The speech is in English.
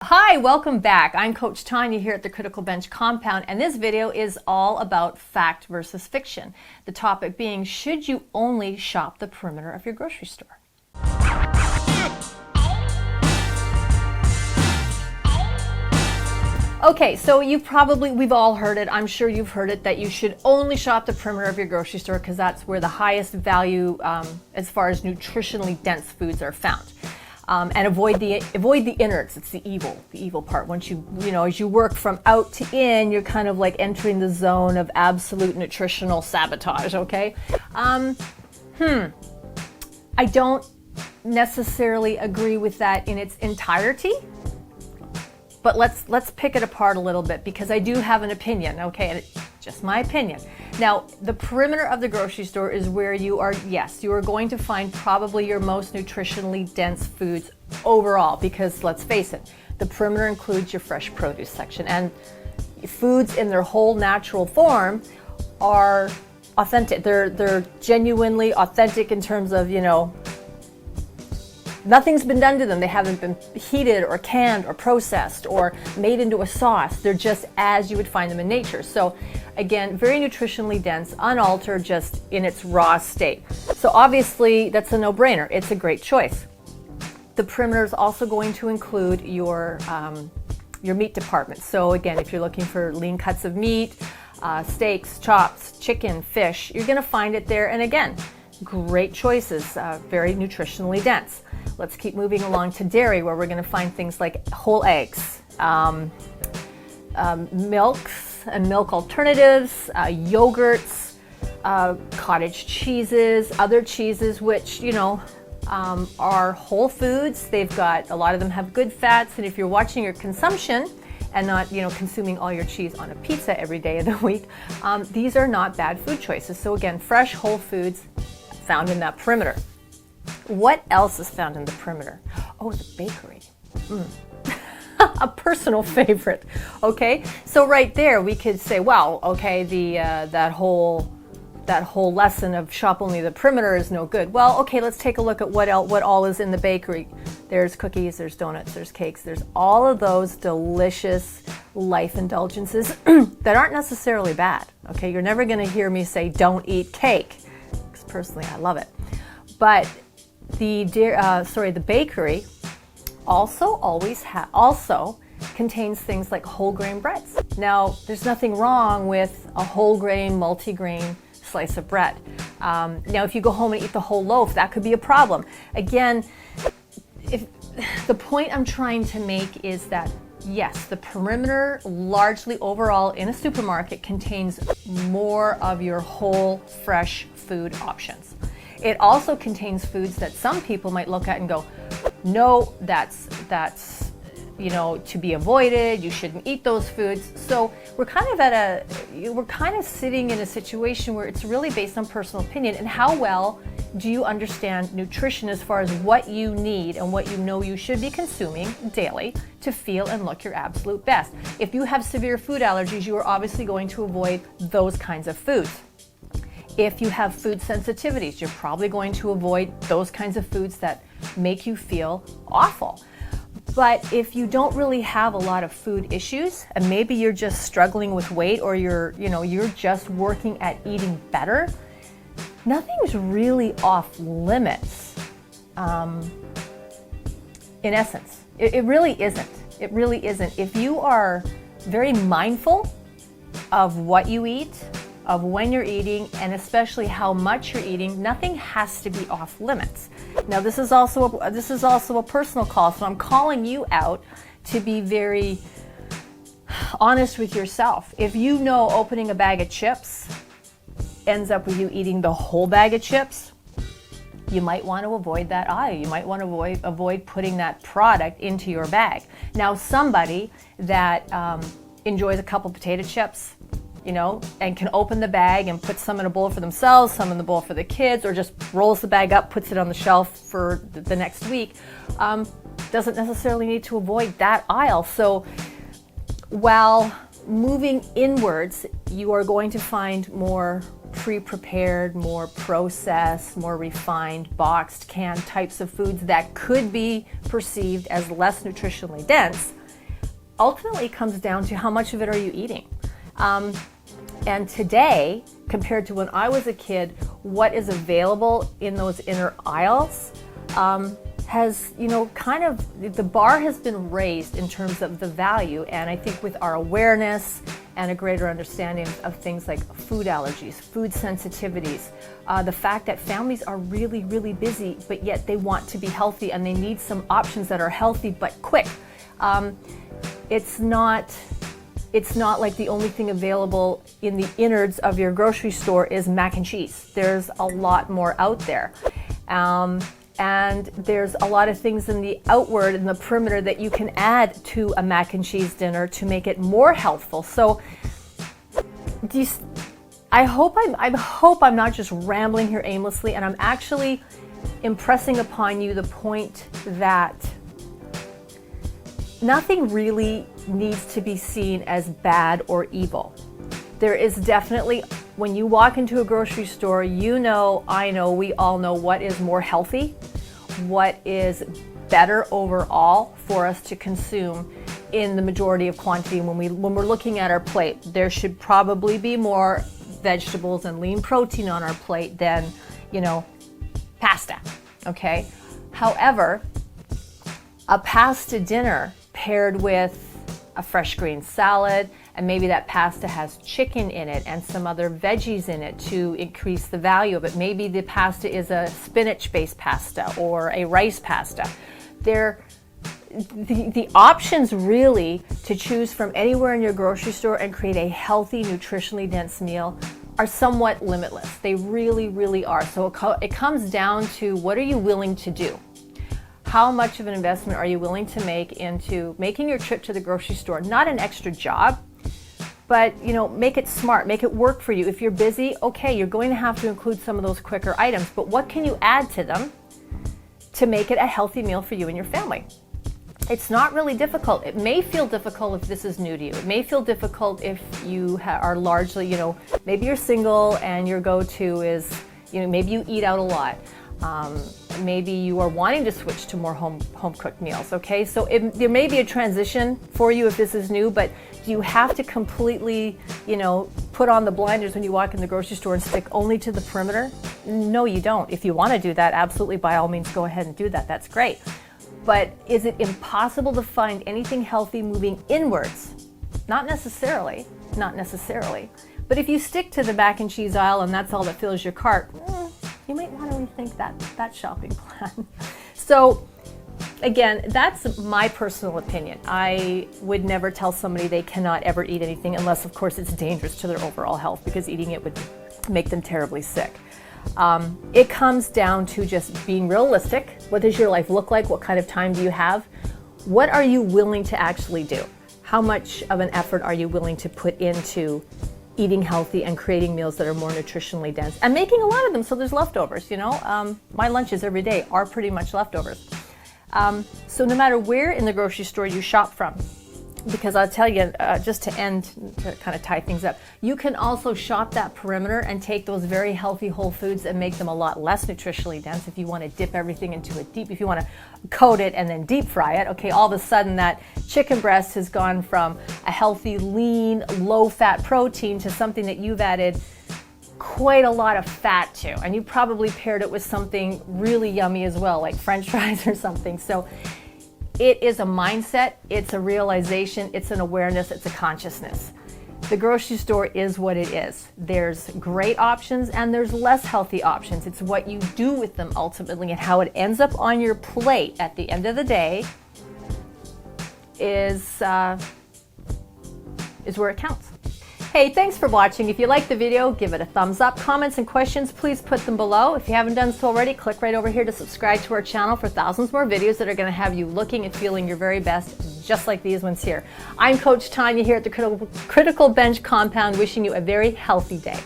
Hi, welcome back. I'm Coach Tanya here at the Critical Bench Compound, and this video is all about fact versus fiction. The topic being, should you only shop the perimeter of your grocery store? Okay, so we've all heard it. I'm sure you've heard it that you should only shop the perimeter of your grocery store because that's where the highest value as far as nutritionally dense foods are found. And avoid the innards. It's the evil part. Once as you work from out to in, you're kind of like entering the zone of absolute nutritional sabotage. Okay. I don't necessarily agree with that in its entirety. But let's pick it apart a little bit because I do have an opinion, okay, and it's just my opinion. Now, the perimeter of the grocery store is where you are going to find probably your most nutritionally dense foods overall because let's face it, the perimeter includes your fresh produce section, and foods in their whole natural form are authentic. They're genuinely authentic in terms of, nothing's been done to them. They haven't been heated or canned or processed or made into a sauce. They're just as you would find them in nature. So again, very nutritionally dense, unaltered, just in its raw state. So obviously that's a no-brainer. It's a great choice. The perimeter is also going to include your meat department. So again, if you're looking for lean cuts of meat, steaks, chops, chicken, fish, you're going to find it there. And again, great choices, very nutritionally dense. Let's keep moving along to dairy, where we're going to find things like whole eggs, milks and milk alternatives, yogurts, cottage cheeses, other cheeses, which, are whole foods. They've got, a lot of them have good fats, and if you're watching your consumption and not, consuming all your cheese on a pizza every day of the week, these are not bad food choices. So again, fresh whole foods found in that perimeter. What else is found in the perimeter? Oh, the bakery. A personal favorite. Okay, so right there we could say, well, okay, that whole lesson of shop only the perimeter is no good. Well, okay, let's take a look at what all is in the bakery. There's cookies, there's donuts, there's cakes, there's all of those delicious life indulgences that aren't necessarily bad. Okay, you're never going to hear me say don't eat cake, because personally I love it. But the bakery also contains things like whole grain breads. Now, there's nothing wrong with a whole grain, multi-grain slice of bread. Now, if you go home and eat the whole loaf, that could be a problem. Again, if the point I'm trying to make is that yes, the perimeter largely overall in a supermarket contains more of your whole fresh food options. It also contains foods that some people might look at and go, no, that's to be avoided. You shouldn't eat those foods. So we're kind of sitting in a situation where it's really based on personal opinion and how well do you understand nutrition as far as what you need and what you should be consuming daily to feel and look your absolute best. If you have severe food allergies, you are obviously going to avoid those kinds of foods. If you have food sensitivities, you're probably going to avoid those kinds of foods that make you feel awful. But if you don't really have a lot of food issues, and maybe you're just struggling with weight, or you're just working at eating better, nothing's really off limits. In essence, it really isn't. It really isn't. If you are very mindful of what you eat, of when you're eating, and especially how much you're eating, nothing has to be off limits. Now, this is also a personal call, so I'm calling you out to be very honest with yourself. If you know opening a bag of chips ends up with you eating the whole bag of chips, you might want to avoid that aisle. You might want to avoid putting that product into your bag. Now, somebody that enjoys a couple potato chips, and can open the bag and put some in a bowl for themselves, some in the bowl for the kids, or just rolls the bag up, puts it on the shelf for the next week, doesn't necessarily need to avoid that aisle. So while moving inwards, you are going to find more pre-prepared, more processed, more refined, boxed, canned types of foods that could be perceived as less nutritionally dense. ultimately it comes down to how much of it are you eating. And today, compared to when I was a kid, what is available in those inner aisles has, kind of, the bar has been raised in terms of the value. And I think with our awareness and a greater understanding of things like food allergies, food sensitivities, the fact that families are really, really busy, but yet they want to be healthy and they need some options that are healthy but quick. It's not like the only thing available in the innards of your grocery store is mac and cheese. There's a lot more out there. And there's a lot of things in the outward, in the perimeter, that you can add to a mac and cheese dinner to make it more healthful. So I hope I'm not just rambling here aimlessly, and I'm actually impressing upon you the point that nothing really needs to be seen as bad or evil. There is definitely, when you walk into a grocery store, I know, we all know what is more healthy, what is better overall for us to consume in the majority of quantity. When we're looking at our plate, there should probably be more vegetables and lean protein on our plate than, pasta, okay? However, a pasta dinner paired with a fresh green salad, and maybe that pasta has chicken in it and some other veggies in it to increase the value of it. Maybe the pasta is a spinach-based pasta or a rice pasta. The options really to choose from anywhere in your grocery store and create a healthy, nutritionally dense meal are somewhat limitless. They really, really are. So it comes down to, what are you willing to do? How much of an investment are you willing to make into making your trip to the grocery store? Not an extra job, but make it smart, make it work for you. If you're busy, okay, you're going to have to include some of those quicker items, but what can you add to them to make it a healthy meal for you and your family? It's not really difficult. It may feel difficult if this is new to you. It may feel difficult if you are largely, maybe you're single and your go-to is, maybe you eat out a lot. Maybe you are wanting to switch to more home-cooked meals, okay? So there may be a transition for you if this is new, but do you have to completely, put on the blinders when you walk in the grocery store and stick only to the perimeter? No, you don't. If you want to do that, absolutely, by all means, go ahead and do that. That's great. But is it impossible to find anything healthy moving inwards? Not necessarily. But if you stick to the mac and cheese aisle and that's all that fills your cart, you might want to rethink that shopping plan. So again, that's my personal opinion. I would never tell somebody they cannot ever eat anything unless, of course, it's dangerous to their overall health, because eating it would make them terribly sick. It comes down to just being realistic. What does your life look like? What kind of time do you have? What are you willing to actually do? How much of an effort are you willing to put into eating healthy and creating meals that are more nutritionally dense and making a lot of them so there's leftovers? My lunches every day are pretty much leftovers. So no matter where in the grocery store you shop from, because I'll tell you, just to kind of tie things up, you can also shop that perimeter and take those very healthy whole foods and make them a lot less nutritionally dense. If you want to dip everything into if you want to coat it and then deep fry it, okay, all of a sudden that chicken breast has gone from a healthy, lean, low-fat protein to something that you've added quite a lot of fat to, and you probably paired it with something really yummy as well, like French fries or something. So it is a mindset, it's a realization, it's an awareness, it's a consciousness. The grocery store is what it is. There's great options and there's less healthy options. It's what you do with them ultimately, and how it ends up on your plate at the end of the day is where it counts. Hey, thanks for watching. If you liked the video, give it a thumbs up. Comments and questions, please put them below. If you haven't done so already, click right over here to subscribe to our channel for thousands more videos that are going to have you looking and feeling your very best, just like these ones here. I'm Coach Tanya here at the Critical Bench Compound, wishing you a very healthy day.